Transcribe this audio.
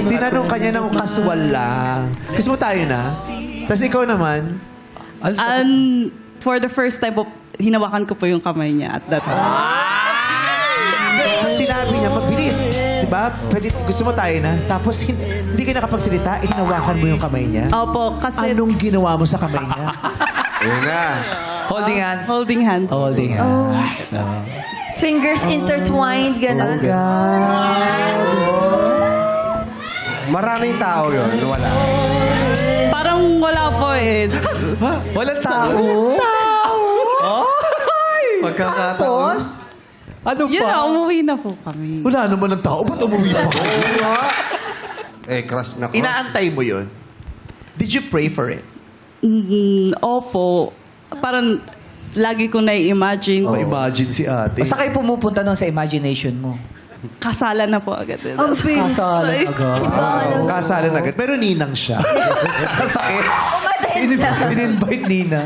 Tinanong kanya ng kasual lang. Gusto mo tayo na? Tapos ikaw naman, And for the first time po, hinawakan ko po yung kamay niya at that time. sinabi niya, mabilis. Diba? Pwede, gusto mo tayo na? Tapos hindi ka nakapagsalita, hinawakan mo yung kamay niya. Opo, kasi Anong ginawa mo sa kamay niya? Ayun na. Holding hands. holding hands. Holding hands. Fingers intertwined, gano'n. Maraming tao yun. Wala. Parang wala po eh. Walang tao. Pagkakataon. Ano Yun na, umuwi na po kami. Wala naman ng tao. Ba't umuwi pa? Crush na crush. Inaantay mo yun? Did you pray for it? Opo. Parang lagi ko na-imagine. Ma-imagine si ate. Basta kayo pumupunta nun sa imagination mo. Kasalan na po agad. Ang bilis. Kasalan agad. Si Paolo. Kasalan agad. Pero ninang siya. Sakit. Umatid na. In-invite Nina.